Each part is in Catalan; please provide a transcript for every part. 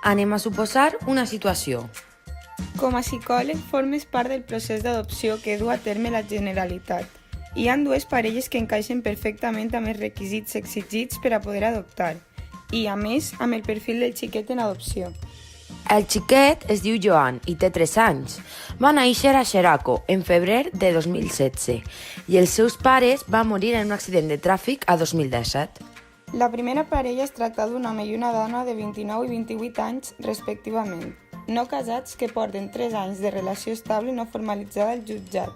Anem a suposar una situació. Com a psicòleg, formes part del procés d'adopció que du a terme la Generalitat. Hi ha dues parelles que encaixen perfectament amb els requisits exigits per a poder adoptar i, a més, amb el perfil del xiquet en adopció. El xiquet es diu Joan i té 3 anys. Va néixer a Xeraco en febrer de 2016 i els seus pares van morir en un accident de tràfic a 2017. La primera parella es tracta d'un home i una dona de 29 i 28 anys, respectivament, no casats que porten 3 anys de relació estable no formalitzada al jutjat.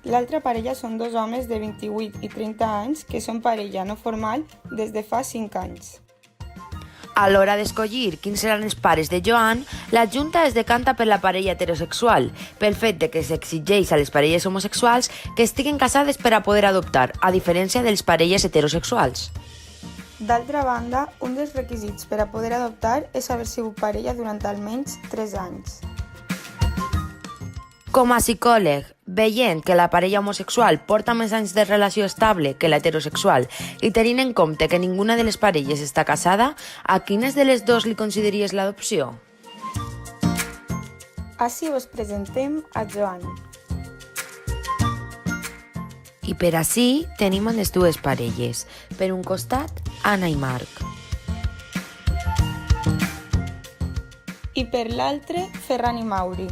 L'altra parella són 2 homes de 28 i 30 anys que són parella no formal des de fa 5 anys. A l'hora d'escollir quins seran els pares de Joan, la Junta es decanta per la parella heterosexual, pel fet de que s'exigeix a les parelles homosexuals que estiguen casades per a poder adoptar, a diferència de les parelles heterosexuals. D'altra banda, un dels requisits per a poder adoptar és haver sigut parella durant almenys 3 anys. Com a psicòleg, veient que la parella homosexual porta més anys de relació estable que l'heterosexual i tenint en compte que ninguna de les parelles està casada, a quines de les dues li consideries l'adopció? Així us presentem a Joan. I per ací tenim a les dues parelles. Per un costat, Anna i Marc. I per l'altre, Ferran i Mauri.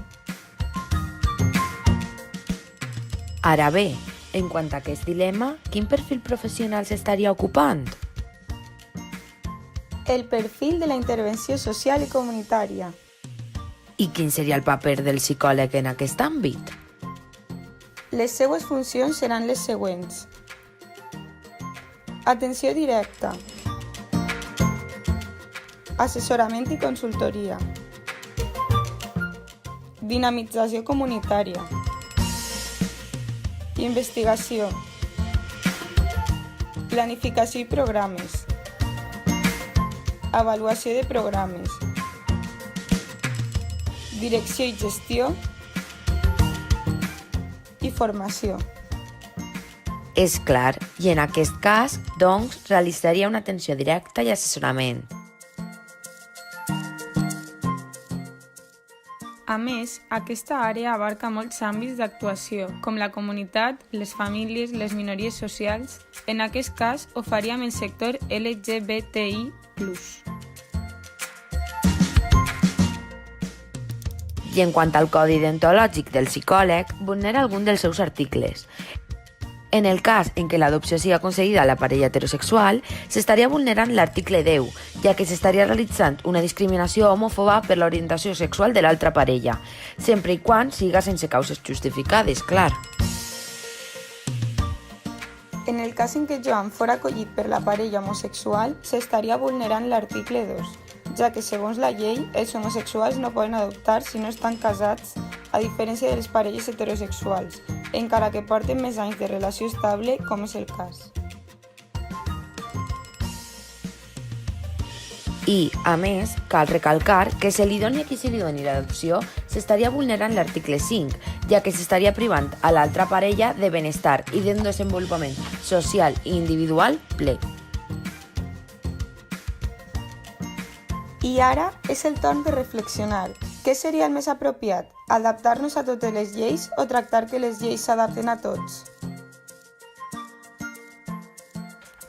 Ara bé, en quant a aquest dilema, quin perfil professional s'estaria ocupant? El perfil de la intervenció social i comunitària. I quin seria el paper del psicòleg en aquest àmbit? Les seues funcions seran les següents. Atenció directa. Assessorament i consultoria. Dinamització comunitària. Investigació. Planificació i programes. Avaluació de programes. Direcció i gestió. I formació. És clar, i en aquest cas, doncs, realitzaria una atenció directa i assessorament. A més, aquesta àrea abarca molts àmbits d'actuació, com la comunitat, les famílies, les minories socials. En aquest cas, ho faria amb el sector LGBTI+. I en quant al codi deontològic del psicòleg, vulnera algun dels seus articles. En el cas en què l'adopció sigui concedida a la parella heterosexual, s'estaria vulnerant l'article 10, ja que s'estaria realitzant una discriminació homòfoba per l'orientació sexual de l'altra parella, sempre i quan siga sense causes justificades, clar. En el cas en què Joan fora acollit per la parella homosexual, s'estaria vulnerant l'article 2, ja que, segons la llei, els homosexuals no poden adoptar si no estan casats, a diferència de les parelles heterosexuals, encara que porten més anys de relació estable, com és el cas. I, a més, cal recalcar que se li doni a qui se li doni l'adopció s'estaria vulnerant l'article 5, ja que s'estaria privant a l'altra parella de benestar i d'un desenvolupament social i individual ple. I ara és el torn de reflexionar. Què seria el més apropiat? Adaptar-nos a totes les lleis o tractar que les lleis s'adapten a tots?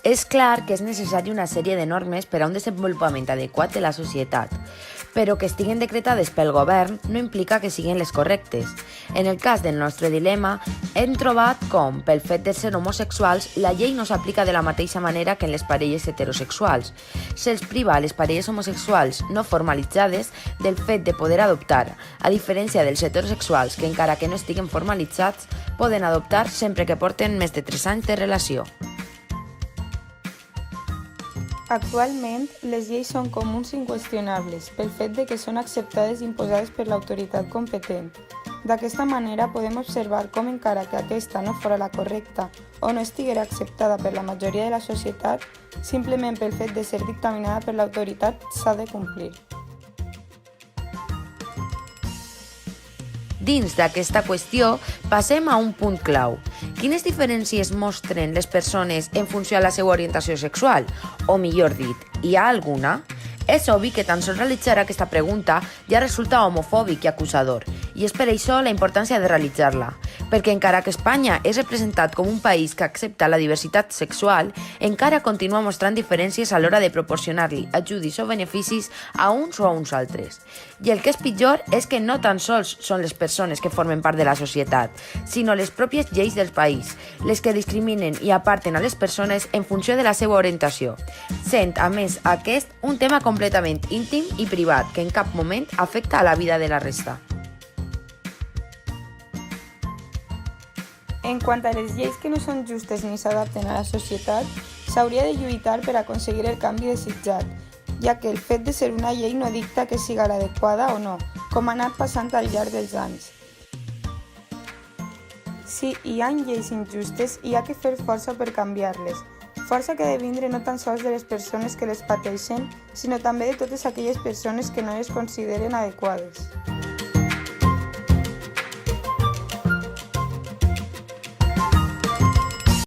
És clar que és necessari una sèrie de normes per a un desenvolupament adequat de la societat, però que estiguen decretades pel govern no implica que siguin les correctes. En el cas del nostre dilema, hem trobat com, pel fet de ser homosexuals, la llei no s'aplica de la mateixa manera que en les parelles heterosexuals. Se'ls priva a les parelles homosexuals no formalitzades del fet de poder adoptar, a diferència dels heterosexuals que, encara que no estiguen formalitzats, poden adoptar sempre que porten més de 3 anys de relació. Actualment, les lleis són comuns i inqüestionables pel fet de que són acceptades i imposades per l'autoritat competent. D'aquesta manera podem observar com, encara que aquesta no fora la correcta o no estiguera acceptada per la majoria de la societat, simplement pel fet de ser dictaminada per l'autoritat s'ha de complir. Dins d'aquesta qüestió, passem a un punt clau. Quines diferències mostren les persones en funció a la seva orientació sexual? O millor dit, hi ha alguna? És obvi que tan sols realitzar aquesta pregunta ja resulta homofòbic i acusador, i és per això la importància de realitzar-la, perquè encara que Espanya és representat com un país que accepta la diversitat sexual, encara continua mostrant diferències a l'hora de proporcionar-li ajudis o beneficis a uns o a uns altres. I el que és pitjor és que no tan sols són les persones que formen part de la societat, sinó les pròpies lleis del país, les que discriminen i aparten a les persones en funció de la seva orientació, sent, a més, aquest un tema completament íntim i privat que en cap moment afecta a la vida de la resta. En quant a les lleis que no són justes ni s'adapten a la societat, s'hauria de lluitar per aconseguir el canvi desitjat, ja que el fet de ser una llei no dicta que siga l'adequada o no, com ha anat passant al llarg dels anys. Si hi ha lleis injustes, hi ha que fer força per canviar-les, força que ha de vindre no tan sols de les persones que les pateixen, sinó també de totes aquelles persones que no les consideren adequades.